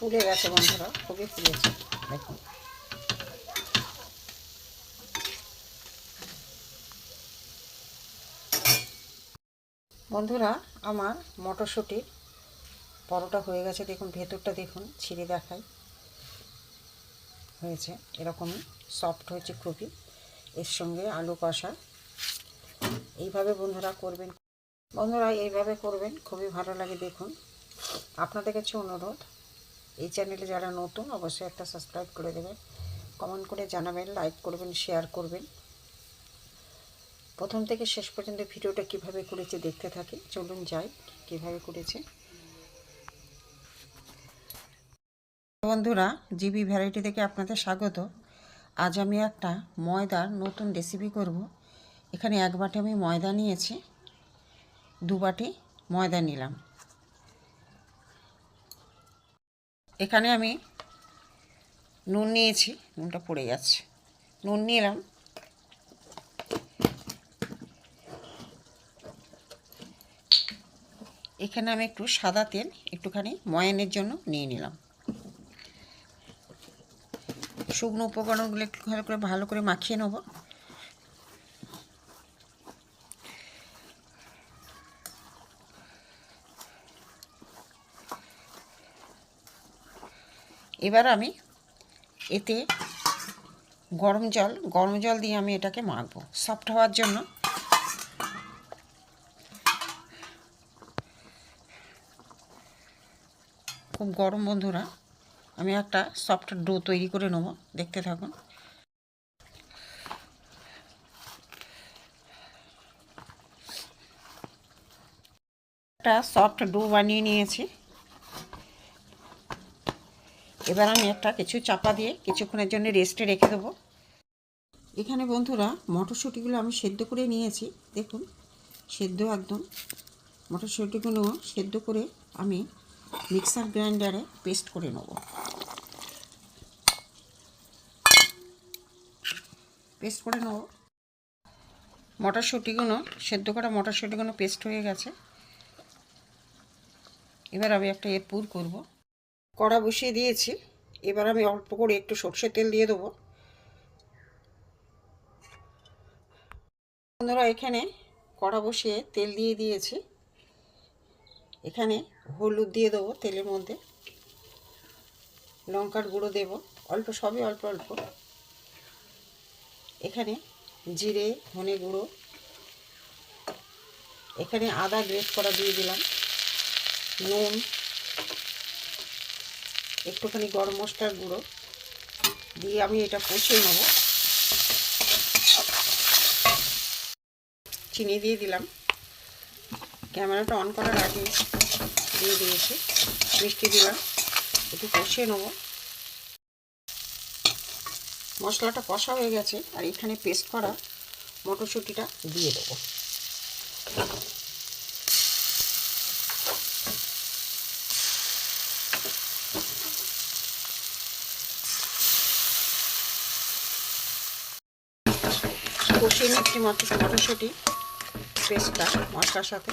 ফুলে গেছে বন্ধুরা, খুবই ফুলেছে দেখুন। বন্ধুরা আমার মটরশুঁটির পরোটা হয়ে গেছে, দেখুন ভেতরটা দেখুন, ছিঁড়ে দেখাই হয়েছে এরকমই সফট হয়েছে খুবই। এর সঙ্গে আলু কষা। এইভাবে বন্ধুরা করবেন, বন্ধুরা এইভাবে করবেন, খুবই ভালো লাগে। দেখুন আপনাদের কাছে অনুরোধ, এই চ্যানেলে যারা নতুন অবশ্যই একটা সাবস্ক্রাইব করে দেবেন, কমেন্ট করে জানাবেন, লাইক করবেন, শেয়ার করবেন। প্রথম থেকে শেষ পর্যন্ত ভিডিওটা কিভাবে করেছে দেখতে থাকি, চলুন যাই কিভাবে করেছে। বন্ধুরা জিবি ভ্যারাইটি থেকে আপনাদের স্বাগত। আজ আমি একটা ময়দার নতুন রেসিপি করব। এখানে 1 বাটি আমি ময়দা নিয়েছি, 2 বাটি ময়দা নিলাম। এখানে আমি নুন নিয়েছি, নুনটা পড়ে যাচ্ছে, নুন নিলাম। এখানে আমি একটু সাদা তেল একটুখানি ময়ানের জন্য নিয়ে নিলাম। শুকনো উপকরণগুলো একটু ভালো করে মাখিয়ে নেব। এবার আমি এতে গরম জল দিয়ে আমি এটাকে মাখবো সফট হওয়ার জন্য। খুব গরম বন্ধুরা, আমি একটা সফট ডো তৈরি করে নেব, দেখতে থাকুন। একটা সফট ডো বানিয়ে নিয়েছি। এবার আমি কিছু চাপা দিয়ে কিছুক্ষণের জন্য রেস্টে রেখে দেবো। এখানে বন্ধুরা মটরশুঁটিগুলো আমি সেদ্ধ করে নিয়েছি, দেখুন সেদ্ধ একদম। মটরশুঁটিগুলো সেদ্ধ করে আমি মিক্সার গ্রাইন্ডারে পেস্ট করে নেব। মটরশুঁটিগুলো সেদ্ধ করা মটরশুঁটিগুলো পেস্ট হয়ে গেছে। এবার আমি একটা এর পুর করব। কড়া বসিয়ে দিয়েছি, এবার আমি অল্প করে একটু সরষের তেল দিয়ে দেবো। বন্ধুরা এখানে কড়া বসিয়ে তেল দিয়ে দিয়েছি, এখানে হলুদ দিয়ে দেবো তেলের মধ্যে, লঙ্কার গুঁড়ো দেব অল্প, সবই অল্প অল্প। এখানে জিরে ধনে গুঁড়ো, এখানে আদা গ্রেট করা দিয়ে দিলাম, নুন, একটুখানি গরম মশলার গুঁড়ো দিয়ে আমি এটা কষিয়ে নেব। চিনি দিয়ে দিলাম, ক্যামেরাটা অন করার আগে দিয়ে দিয়েছি, মিষ্টি দিলাম, একটু কষিয়ে নেব। মশলাটা কষা হয়ে গেছে, আর এখানে পেস্ট করা মটরশুঁটিটা দিয়ে দেবো। কষিয়ে নিচ্ছি মটরশুঁটি পেস্টটা মশলার সাথে।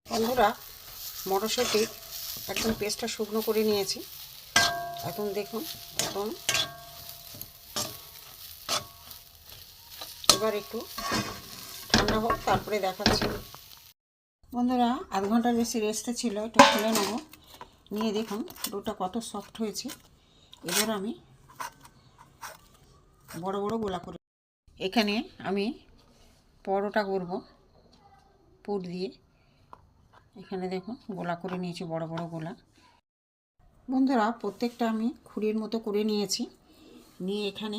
বন্ধুরা মটরশুঁটি একদম পেস্টটা শুকনো করে নিয়েছি, এখন দেখুন এখন এবার একটু ঠান্ডা হোক তারপরে দেখাচ্ছি। বন্ধুরা আধ ঘন্টার বেশি রেস্টে ছিল, একটু খুলে নেব, নিয়ে দেখুন ডোটা কত সফট হয়েছে। এবার আমি বড় বড় গোলা করে, এখানে আমি পরোটা করব পুর দিয়ে। এখানে দেখুন গোলা করে নিয়েছি, বড় বড় গোলা। বন্ধুরা প্রত্যেকটা আমি খুঁড়ির মতো করে নিয়েছি, নিয়ে এখানে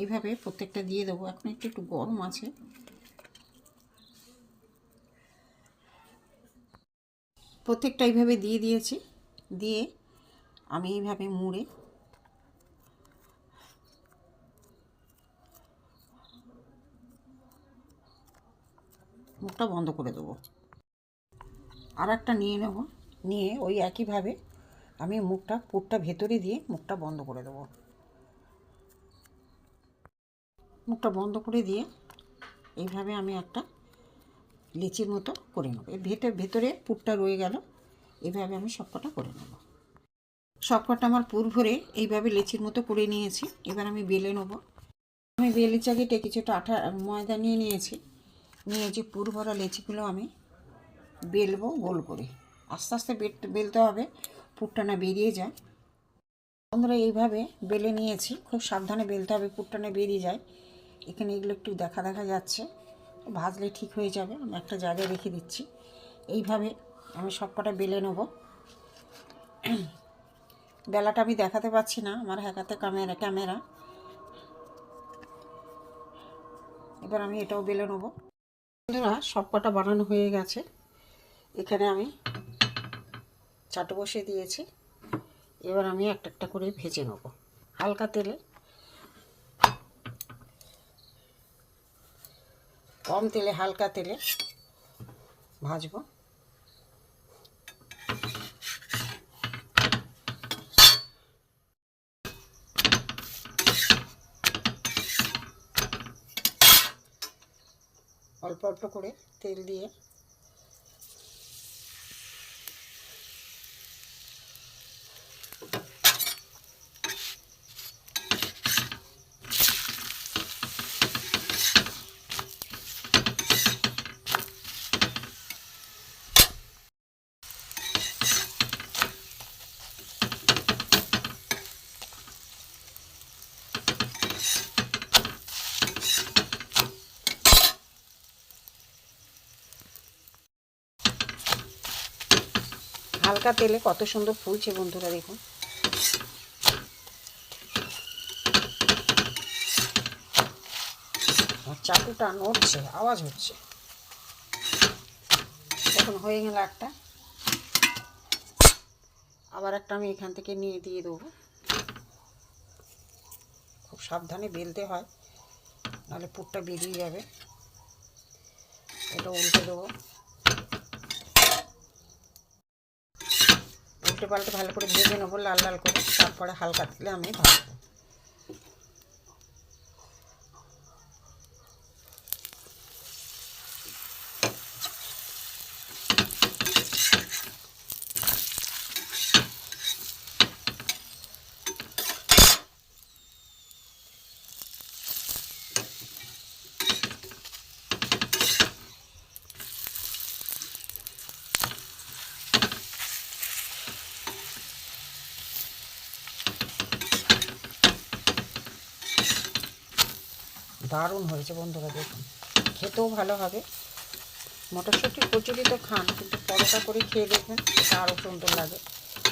এইভাবে প্রত্যেকটা দিয়ে দেবো। এখন একটু একটু গরম আছে, প্রত্যেকটা এইভাবে দিয়ে দিয়েছি। দিয়ে আমি এইভাবে মুড়ে মুখটা বন্ধ করে দেবো। আর একটা নিয়ে নেব, নিয়ে ওই একইভাবে আমি পুরটা ভেতরে দিয়ে মুখটা বন্ধ করে দেবো। মুখটা বন্ধ করে দিয়ে এইভাবে আমি একটা লেচির মতো করে নেবো। এর ভেতরে পুরটা রয়ে গেল, এইভাবে আমি সবকটা করে নেব। সবকটা আমার পুর ভরে এইভাবে লেচির মতো করে নিয়েছি। এবার আমি বেলে নেব। আমি বেলি চাকিতে কিছুটা ময়দা নিয়ে নিয়েছি। যে পুর ভরা লেচিগুলো আমি বেলবো গোল করে। আস্তে আস্তে বেলতে হবে, পুরটা না বেরিয়ে যায়। বন্ধুরা এইভাবে বেলে নিয়েছি, খুব সাবধানে বেলতে হবে, পুরটা না বেরিয়ে যায়। এখানে এগুলো একটু দেখা যাচ্ছে, ভাজলে ঠিক হয়ে যাবে। আমি একটা জায়গায় রেখে দিচ্ছি। এইভাবে আমি সবকটা বেলে নেব। বেলাটা আমি দেখাতে পাচ্ছি না, আমার হাতে ক্যামেরা। এবার আমি এটাও বেলে নেব। বন্ধুরা সবকটা বানানো হয়ে গেছে। এখানে আমি চাটু বসিয়ে দিয়েছি। এবার আমি একটা একটা করে ভেজে নেব হালকা তেলে, কম তেলে হালকা তেলে ভাজবো। অল্প অল্প করে তেল দিয়ে হালকা তেলে কত সুন্দর ফুলছে বন্ধুরা, দেখুন। চাকুটা নড়ছে, আওয়াজ হচ্ছে। এখন হয়ে গেল একটা, আবার একটা আমি এখান থেকে নিয়ে দিয়ে দেবো। খুব সাবধানে বেলতে হয়, নাহলে পুরটা বেরিয়ে যাবে। এটা উল্টে দেবো, উল্টে পাল্টে ভালো করে ভেজে নেবো লাল লাল করে। তারপরে হালকা তেলে আমি ভাজবো। দারুণ হয়েছে বন্ধুরা, দেখুন। খেতেও ভালো হবে। মটরশুঁটির কচুরি তো খান, কিন্তু পরোটা করে খেয়ে দেখবেন, এটা আরও সুন্দর লাগে।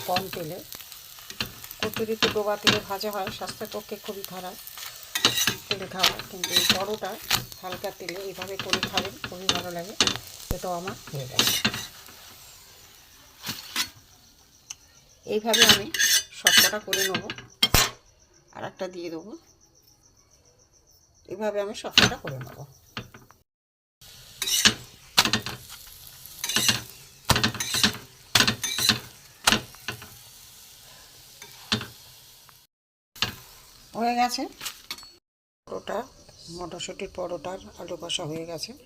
কম তেলে, কচুরি তো ডোবা তেলে ভাজা হয়, স্বাস্থ্যের পক্ষে খুবই খারাপ তেলে খাওয়া। কিন্তু এই পরোটা হালকা তেলে এইভাবে করে খাবেন, খুবই ভালো লাগে। এটাও আমার হয়ে গেছে। এইভাবে আমি সবকটা করে নেবো, আর একটা দিয়ে দেবো। এভাবে আমি সবকটা করে নেব। হয়ে গেছে পরোটা, মটরশুঁটির পরোটার আলু কষা হয়ে গেছে।